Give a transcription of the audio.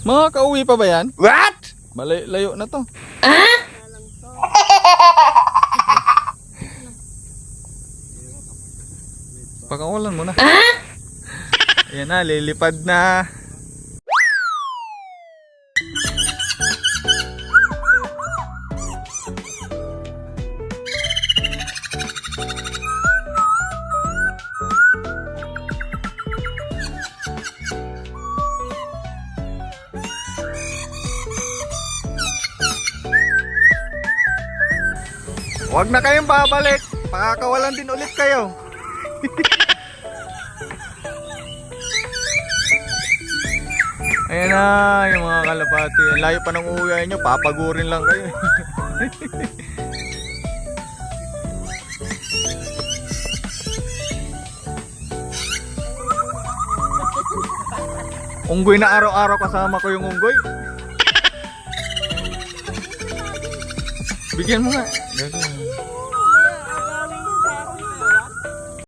Makakauwi pa ba yan? What? Malayo na to. Pakawalan mo na. Ayan na, lilipad na. Huwag na kayong babalik. Pakakawalan din ulit kayo. Ayan na yung mga kalapati. Layo pa ng uuwian nyo. Papagurin lang kayo. Unggoy na araw-araw kasama ko yung unggoy. Bigyan mo nga.